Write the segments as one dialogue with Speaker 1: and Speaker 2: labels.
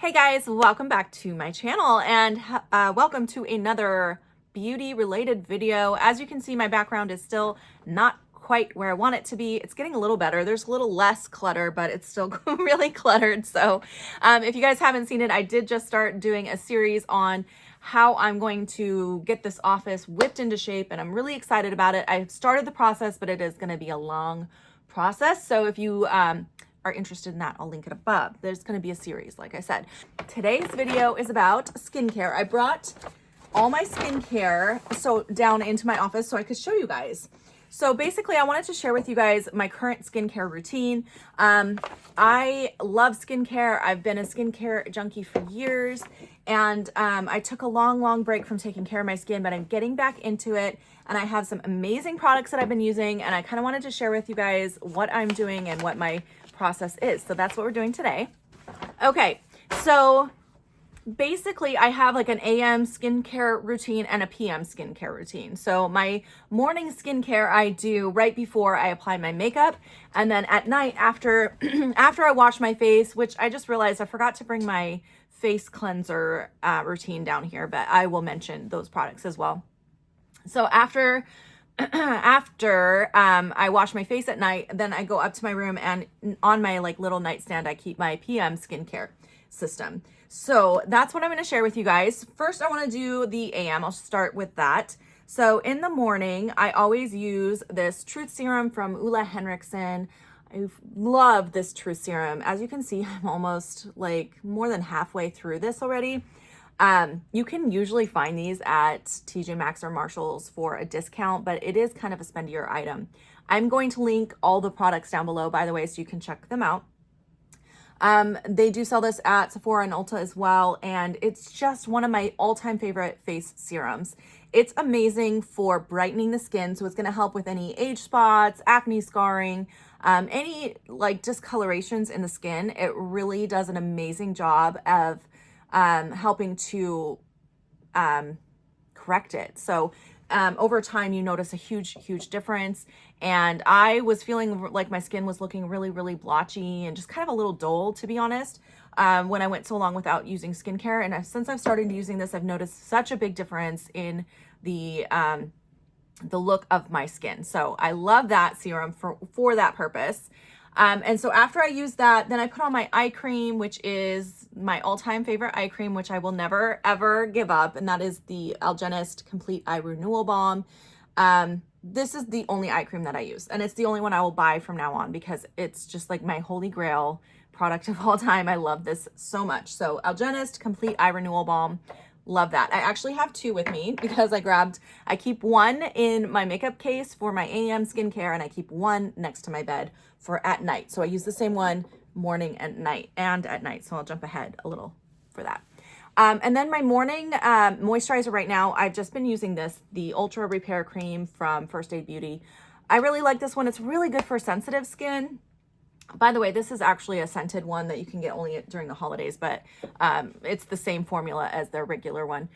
Speaker 1: Hey guys, welcome back to my channel and welcome to another beauty related video. As you can see, my background is still not quite where I want it to be. It's getting a little better. There's a little less clutter, but it's still really cluttered. So if you guys haven't seen it, I did just start doing a series on how I'm going to get this office whipped into shape, and I'm really excited about it. I've started the process, but it is going to be a long process. So if you are interested in that, I'll link it above. There's going to be a series, like I said. Today's video is about skincare. I brought all my skincare down into my office so I could show you guys. So basically, I wanted to share with you guys my current skincare routine. I love skincare. I've been a skincare junkie for years, and I took a long break from taking care of my skin, but I'm getting back into it, and I have some amazing products that I've been using, and I kind of wanted to share with you guys what I'm doing and what my process is. So that's what we're doing today. Okay, so basically I have like an AM skincare routine and a PM skincare routine. So my morning skincare I do right before I apply my makeup, and then at night after after I wash my face, which I just realized I forgot to bring my face cleanser routine down here, but I will mention those products as well. So after I wash my face at night, then I go up to my room, and on my like little nightstand, I keep my PM skincare system. So that's what I'm going to share with you guys. First, I want to do the AM. I'll start with that. So in the morning, I always use this Truth Serum from Ulla Henriksen. I love this Truth Serum. As you can see, I'm almost like more than halfway through this already. You can usually find these at TJ Maxx or Marshall's for a discount, but it is kind of a spendier item. I'm going to link all the products down below, by the way, so you can check them out. They do sell this at Sephora and Ulta as well, and it's just one of my all-time favorite face serums. It's amazing for brightening the skin, so it's going to help with any age spots, acne scarring, any like discolorations in the skin. It really does an amazing job of helping to correct it. So over time, you notice a huge difference. And I was feeling like my skin was looking really blotchy and just kind of a little dull, to be honest, when I went so long without using skincare. And since I've started using this, I've noticed such a big difference in the look of my skin. So I love that serum for that purpose. And so after I use that, then I put on my eye cream, which is my all-time favorite eye cream, which I will never, ever give up. And that is the Algenist Complete Eye Renewal Balm. This is the only eye cream that I use, and it's the only one I will buy from now on because it's just like my holy grail product of all time. I love this so much. So Algenist Complete Eye Renewal Balm. Love that. I actually have two with me because I keep one in my makeup case for my AM skincare, and I keep one next to my bed for at night. So I use the same one morning and at night. So I'll jump ahead a little for that. And then my morning moisturizer right now, I've just been using the Ultra Repair Cream from First Aid Beauty. I really like this one. It's really good for sensitive skin. By the way, this is actually a scented one that you can get only during the holidays, but it's the same formula as their regular one.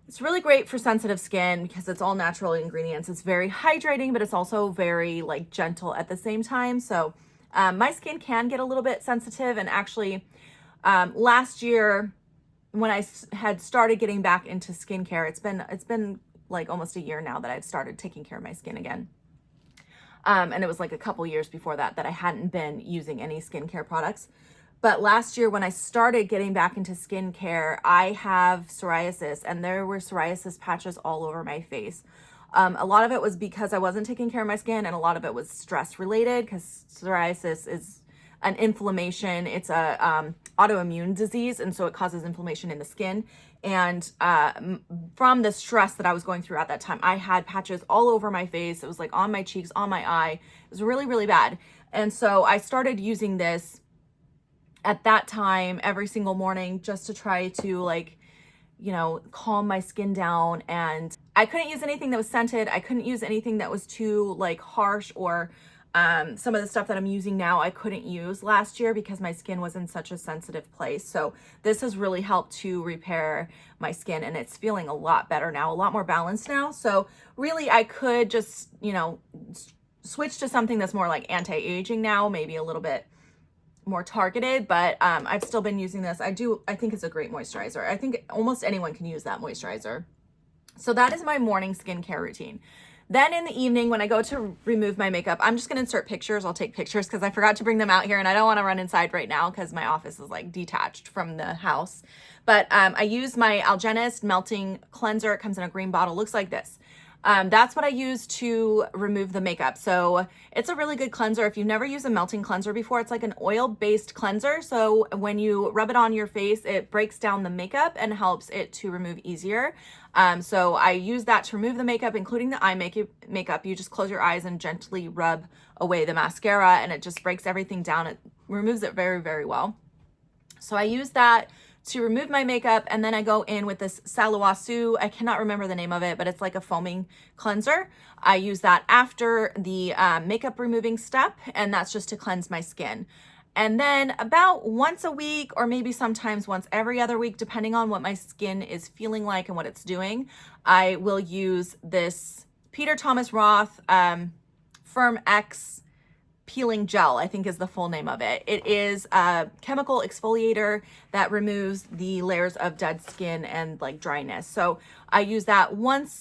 Speaker 1: It's really great for sensitive skin because it's all natural ingredients. It's very hydrating, but it's also very like gentle at the same time. So my skin can get a little bit sensitive, and actually last year when I had started getting back into skincare, it's been like almost a year now that I've started taking care of my skin again. And it was like a couple years before that I hadn't been using any skincare products. But last year when I started getting back into skincare, I have psoriasis, and there were psoriasis patches all over my face. A lot of it was because I wasn't taking care of my skin, and a lot of it was stress related because psoriasis is an inflammation. It's a autoimmune disease, and so it causes inflammation in the skin. And from the stress that I was going through at that time, I had patches all over my face. It was like on my cheeks, on my eye. It was really bad. And so I started using this at that time every single morning just to try to like, you know, calm my skin down. And I couldn't use anything that was scented. I couldn't use anything that was too like harsh, or some of the stuff that I'm using now I couldn't use last year because my skin was in such a sensitive place. So this has really helped to repair my skin, and it's feeling a lot better now, a lot more balanced now. So really I could just, you know, switch to something that's more like anti-aging now, maybe a little bit more targeted, but I've still been using this. I think it's a great moisturizer. I think almost anyone can use that moisturizer. So that is my morning skincare routine. Then in the evening, when I go to remove my makeup, I'm just going to insert pictures. I'll take pictures because I forgot to bring them out here, and I don't want to run inside right now because my office is like detached from the house. But I use my Algenist Melting Cleanser. It comes in a green bottle. Looks like this. That's what I use to remove the makeup. So it's a really good cleanser. If you've never used a melting cleanser before, it's like an oil-based cleanser. So when you rub it on your face, it breaks down the makeup and helps it to remove easier. So I use that to remove the makeup, including the eye makeup. You just close your eyes and gently rub away the mascara, and it just breaks everything down. It removes it very, very well. So I use that to remove my makeup, and then I go in with this Salawasu. I cannot remember the name of it, but it's like a foaming cleanser. I use that after the makeup removing step, and that's just to cleanse my skin. And then about once a week, or maybe sometimes once every other week, depending on what my skin is feeling like and what it's doing, I will use this Peter Thomas Roth Firm X peeling gel, I think is the full name of it. It is a chemical exfoliator that removes the layers of dead skin and like dryness. So I use that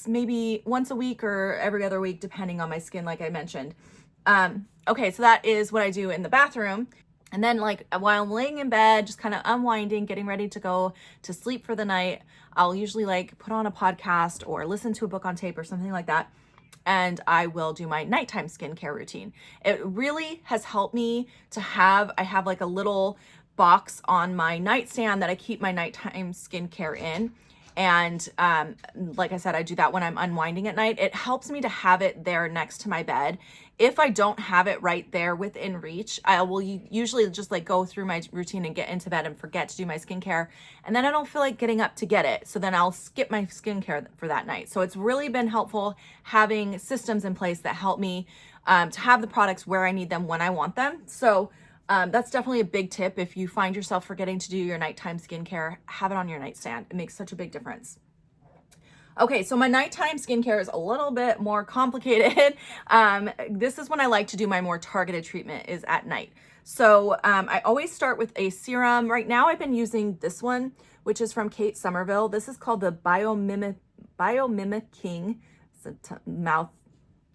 Speaker 1: maybe once a week or every other week, depending on my skin, like I mentioned. Okay, so that is what I do in the bathroom. And then like while I'm laying in bed, just kind of unwinding, getting ready to go to sleep for the night, I'll usually like put on a podcast or listen to a book on tape or something like that. And I will do my nighttime skincare routine. It really has helped me to I have like a little box on my nightstand that I keep my nighttime skincare in. And like I said, I do that when I'm unwinding at night. It helps me to have it there next to my bed. If I don't have it right there within reach, I will usually just like go through my routine and get into bed and forget to do my skincare. And then I don't feel like getting up to get it. So then I'll skip my skincare for that night. So it's really been helpful having systems in place that help me to have the products where I need them when I want them. So that's definitely a big tip. If you find yourself forgetting to do your nighttime skincare, have it on your nightstand. It makes such a big difference. Okay, so my nighttime skincare is a little bit more complicated. This is when I like to do my more targeted treatment, is at night. So I always start with a serum. Right now I've been using this one, which is from Somerville. This is called the biomimicking. It's a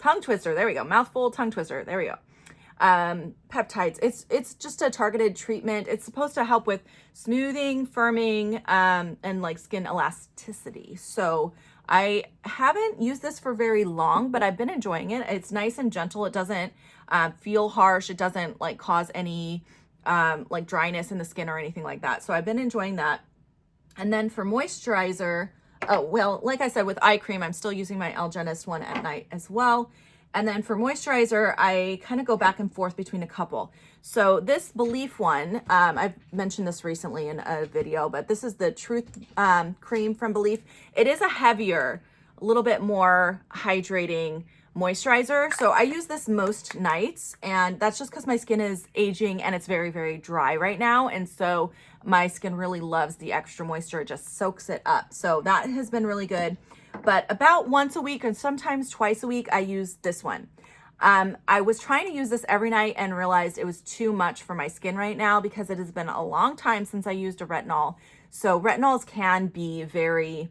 Speaker 1: tongue twister. There we go. Mouthful tongue twister. There we go. Peptides. It's just a targeted treatment. It's supposed to help with smoothing, firming, and like skin elasticity. So I haven't used this for very long, but I've been enjoying it. It's nice and gentle. It doesn't feel harsh. It doesn't like cause any like dryness in the skin or anything like that. So I've been enjoying that. And then for moisturizer, oh, well, like I said, with eye cream, I'm still using my Algenist one at night as well. And then for moisturizer, I kind of go back and forth between a couple. So this Belief one, I've mentioned this recently in a video, but this is the Truth cream from Belief. It is a heavier, a little bit more hydrating moisturizer. So I use this most nights, and that's just because my skin is aging and it's very, very dry right now. And so my skin really loves the extra moisture. It just soaks it up. So that has been really good. But about once a week and sometimes twice a week, I use this one. I was trying to use this every night and realized it was too much for my skin right now because it has been a long time since I used a retinol. So retinols can be very,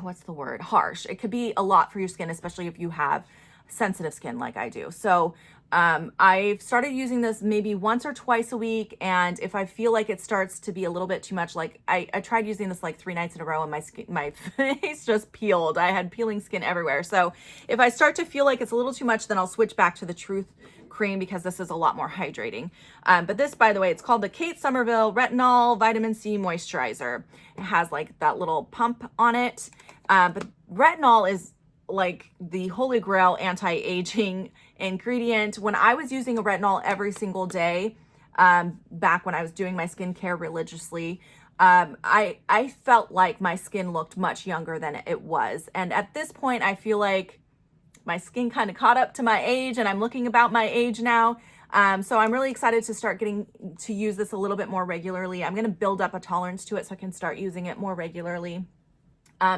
Speaker 1: what's the word? Harsh. It could be a lot for your skin, especially if you have sensitive skin like I do. So I've started using this maybe once or twice a week, and if I feel like it starts to be a little bit too much, like I tried using this like 3 nights in a row and my face just peeled. I had peeling skin everywhere. So if I start to feel like it's a little too much, then I'll switch back to the Truth cream because this is a lot more hydrating. But this, by the way, it's called the Kate Somerville Retinol Vitamin C Moisturizer. It has like that little pump on it. But retinol is like the holy grail anti-aging ingredient. When I was using a retinol every single day, back when I was doing my skincare religiously, I felt like my skin looked much younger than it was. And at this point, I feel like my skin kind of caught up to my age, and I'm looking about my age now. So I'm really excited to start getting to use this a little bit more regularly. I'm going to build up a tolerance to it so I can start using it more regularly.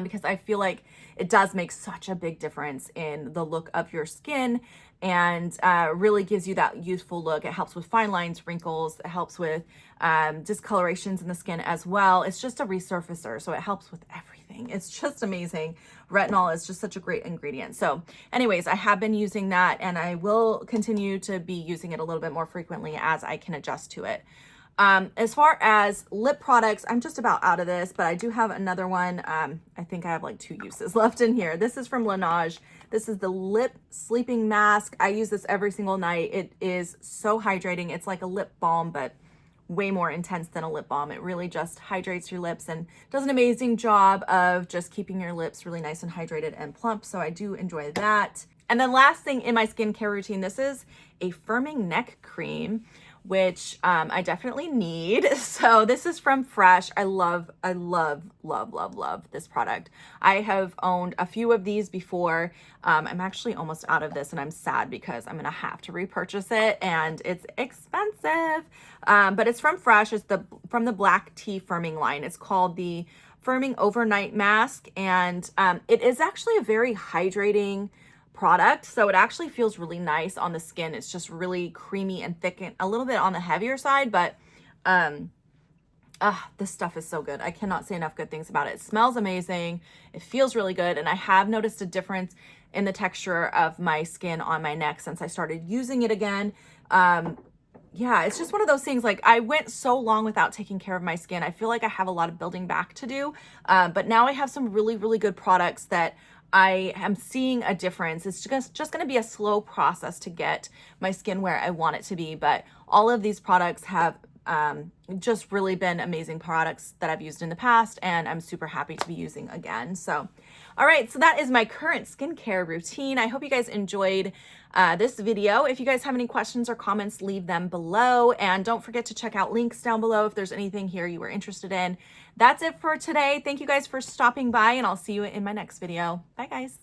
Speaker 1: Because I feel like it does make such a big difference in the look of your skin and really gives you that youthful look. It helps with fine lines, wrinkles. It helps with discolorations in the skin as well. It's just a resurfacer, so it helps with everything. It's just amazing. Retinol is just such a great ingredient. So anyways, I have been using that, and I will continue to be using it a little bit more frequently as I can adjust to it. As far as lip products, I'm just about out of this, but I do have another one. I think I have like 2 uses left in here. This is from Laneige. This is the lip sleeping mask. I use this every single night. It is so hydrating. It's like a lip balm, but way more intense than a lip balm. It really just hydrates your lips and does an amazing job of just keeping your lips really nice and hydrated and plump. So I do enjoy that. And then last thing in my skincare routine, this is a firming neck cream, which I definitely need. So this is from Fresh. I love this product. I have owned a few of these before. I'm actually almost out of this, and I'm sad because I'm gonna have to repurchase it, and it's expensive. But it's from Fresh. It's from the black tea firming line. It's called the Firming Overnight Mask, and it is actually a very hydrating product, so it actually feels really nice on the skin. It's just really creamy and thick and a little bit on the heavier side, but this stuff is so good. I cannot say enough good things about it. It smells amazing. It feels really good, and I have noticed a difference in the texture of my skin on my neck since I started using it again. Yeah, it's just one of those things. Like, I went so long without taking care of my skin. I feel like I have a lot of building back to do, but now I have some really good products that I am seeing a difference. It's just going to be a slow process to get my skin where I want it to be, but all of these products have just really been amazing products that I've used in the past, and I'm super happy to be using again. So, all right, so that is my current skincare routine. I hope you guys enjoyed this video. If you guys have any questions or comments, leave them below, and don't forget to check out links down below if there's anything here you were interested in. That's it for today. Thank you guys for stopping by, and I'll see you in my next video. Bye, guys.